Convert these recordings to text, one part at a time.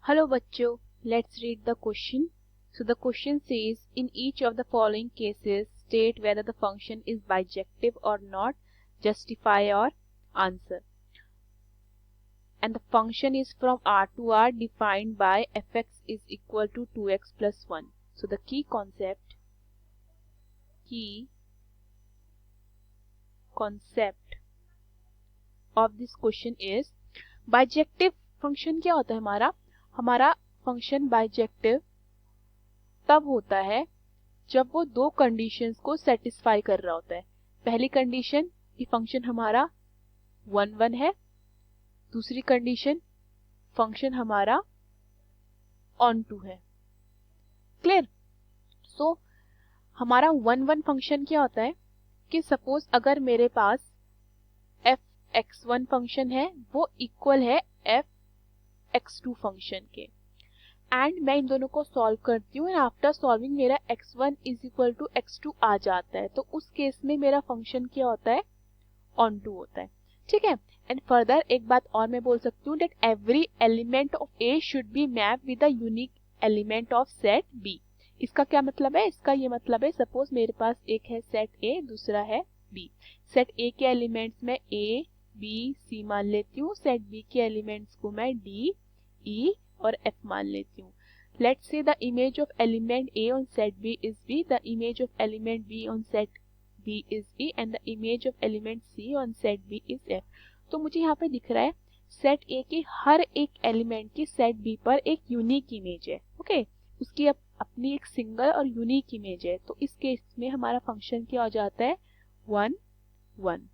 Hello bachcho, let's read the question. So the question says, in each of the following cases, state whether the function is bijective or not, justify or answer. And the function is from R to R defined by fx is equal to 2x plus 1. So the key concept of this question is, bijective function क्या होता है हमारा function bijective तब होता है जब वो दो कंडीशंस को सेटिस्फाई कर रहा होता है। पहली कंडीशन कि फंक्शन हमारा 1 1 है, दूसरी कंडीशन फंक्शन हमारा ऑन टू है। क्लियर? सो हमारा 1 1 फंक्शन क्या होता है कि सपोज अगर मेरे पास f(x1) फंक्शन है वो इक्वल है f(x2) फंक्शन के, एंड मैं इन दोनों को सॉल्व करती हूँ एंड आफ्टर सॉल्विंग मेरा x1 is equal to x2 आ जाता है, तो उस केस में मेरा फंक्शन क्या होता है, ऑन टू होता है। ठीक है। एंड फर्दर एक बात और मैं बोल सकती हूँ, that every element of A should be map with the unique element of set B. इसका क्या मतलब है? इसका ये मतलब है, सपोज मेरे पास एक है सेट ए, दूसरा है बी। सेट ए के एलिमेंट्स में ए बी सी मान लेती हूँ, सेट बी के एलिमेंट्स को मैं डी ई और f मान लेती हूँ। Let's say the image of element A on set B is B, the image of element B on set B is E, and the image of element C on set B is F. तो मुझे यहाँ पे दिख रहा है set A के हर एक element की सेट B पर एक यूनिक इमेज है। ओके, उसकी अपनी एक सिंगल और यूनिक इमेज है, तो इस केस में हमारा फंक्शन क्या हो जाता है, 1 1।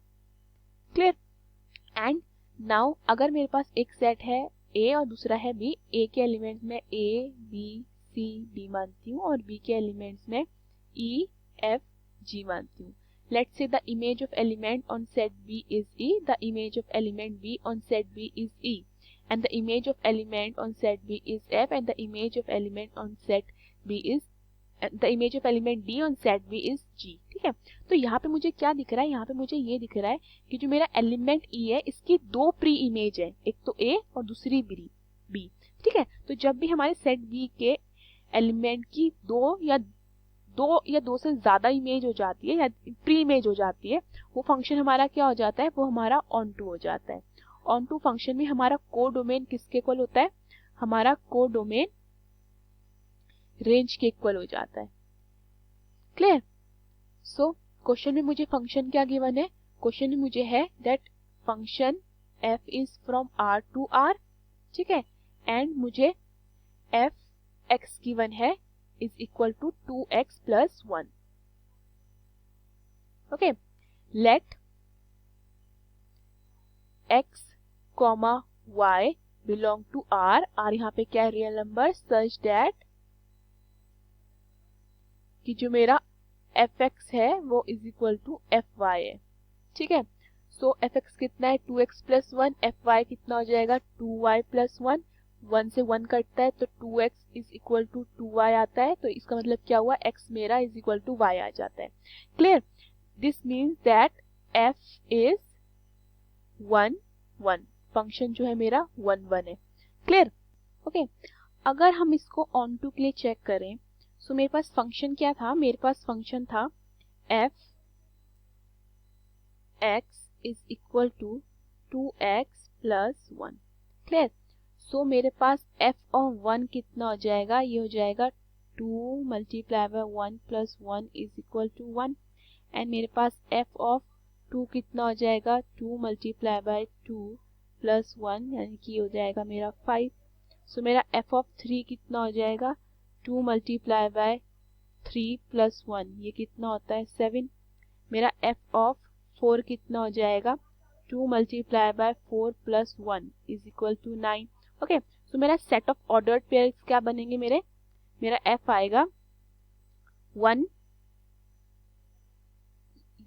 क्लियर? एंड नाउ अगर मेरे पास एक सेट है ए और दूसरा है बी, ए के एलिमेंट्स में ए बी सी डी मानती हूँ और बी के एलिमेंट्स में ई एफ जी मानती हूँ। Let's say the image of element on set B is E, the image of element B on set B is E, and the image of element on set B is F, and the image of element on set B is the image of element D on set B is G. ठीक है, तो यहाँ पे मुझे क्या दिख रहा है, यहाँ पे मुझे ये दिख रहा है कि जो मेरा एलिमेंट ई है इसकी दो प्री इमेज है, एक तो ए और दूसरी बी। ठीक है, तो जब भी हमारे सेट बी के एलिमेंट की दो या दो से ज्यादा इमेज हो जाती है या प्री इमेज हो जाती है, वो फंक्शन हमारा क्या हो जाता है, वो हमारा ऑन टू हो जाता है। ऑन टू फंक्शन में हमारा को डोमेन किसके इक्वल होता है, हमारा को डोमेन रेंज के इक्वल हो जाता है। क्लियर? सो क्वेश्चन में मुझे फंक्शन क्या गिवन है, क्वेश्चन में मुझे है that function f is from r to r। ठीक है, एंड मुझे f x गिवन है is equal to 2x plus 1। Okay, let x comma y belong to r, r यहाँ पे क्या है, रियल नंबर, सच दैट कि जो मेरा fx है वो इज इक्वल टू fy है। ठीक है, सो fx कितना है, 2x प्लस 1, fy कितना हो जाएगा, 2y प्लस 1, 1 से 1 कटता है तो 2x is equal to 2y आता है, तो इसका मतलब क्या हुआ, x मेरा इज इक्वल टू y आ जाता है। Clear? This means that f is 1 1, function जो है मेरा 1 1 है। क्लियर? ओके, अगर हम इसको ऑन टू के लिए चेक करें, सो मेरे पास फंक्शन क्या था, मेरे पास फंक्शन था f x is equal to 2x plus 1। Clear? So मेरे पास f ऑफ 1 कितना हो जाएगा, ये हो जाएगा 2 multiply by 1 plus 1 is equal to 1, and मेरे पास f ऑफ 2 कितना हो जाएगा, 2 मल्टीप्लाई बाय 2 प्लस 1 यानी कि हो जाएगा मेरा 5। सो मेरा f ऑफ 3 कितना हो जाएगा, 2 मल्टीप्लाई बाय 3 प्लस 1, ये कितना होता है, 7। मेरा f ऑफ 4 कितना हो जाएगा, 2 multiply by 4 plus 1 is equal to 9। Okay, so मेरा सेट ऑफ ऑर्डर्ड पेयर्स क्या बनेंगे, मेरा f आएगा 1,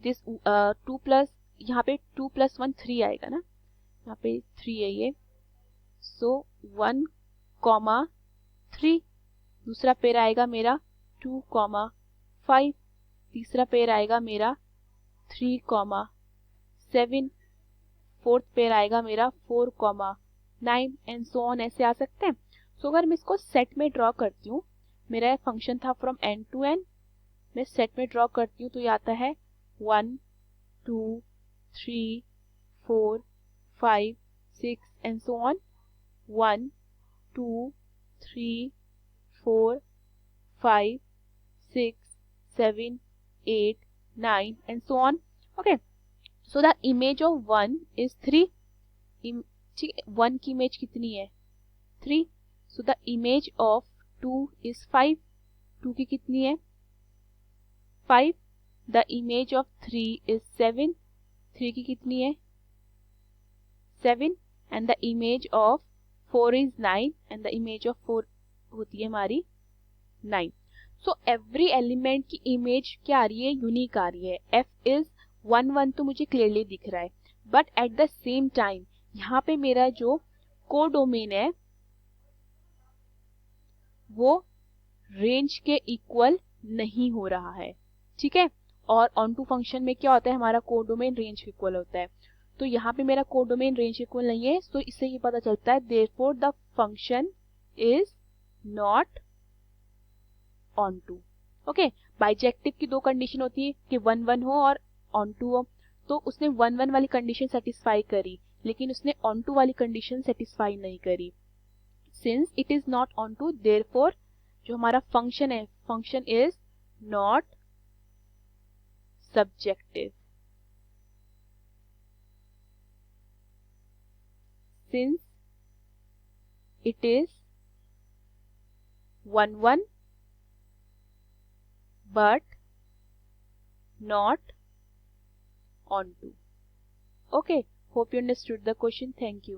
दिस 2 प्लस, यहाँ पे 2 प्लस 1 3 आएगा ना, यहाँ पे 3 है ये, सो 1 कॉमा 3, दूसरा पेयर आएगा मेरा 2 कॉमा 5, तीसरा पेयर आएगा मेरा 3 कॉमा 7, फोर्थ पेयर आएगा मेरा 4 कॉमा 9 एंड सो ऑन, ऐसे आ सकते हैं। सो अगर मैं इसको सेट में ड्रॉ करती हूँ, मेरा फंक्शन था फ्रॉम n टू n, मैं सेट में ड्रॉ करती हूँ तो ये आता है 1 2 3 4 5 6 and so on, 1 2 3 4 5 6 7 8 9 and so on. Okay, so the image of 1 is 3. ठीक है, 1 की इमेज कितनी है 3. So the image of 2 is 5. 2 की कितनी है 5. The image of 3 is 7. 3 की कितनी है 7. And the image of 4 is 9. And the image of 4 होती है हमारी 9. सो एवरी एलिमेंट की इमेज क्या आ रही है, यूनिक आ रही है. f इज 1 1 तो मुझे क्लियरली दिख रहा है, but at the same time यहाँ पे मेरा जो कोडोमेन है वो रेंज के इक्वल नहीं हो रहा है. ठीक है, और ऑन टू फंक्शन में क्या होता है, हमारा कोडोमेन रेंज के इक्वल होता है. तो यहाँ पे मेरा कोडोमेन रेंज के इक्वल नहीं है, तो इससे ये पता चलता है therefore the function is not onto. Okay, bijective की दो कंडीशन होती है कि 1 1 हो और ऑन टू हो. तो उसने 1 1 वाली कंडीशन सेटिस्फाई करी, लेकिन उसने ऑन टू वाली कंडीशन सेटिस्फाई नहीं करी. Since it is not onto, therefore जो हमारा फंक्शन है, function is not surjective. Since it is 1 1 but not on to. Okay, hope you understood the question. Thank you.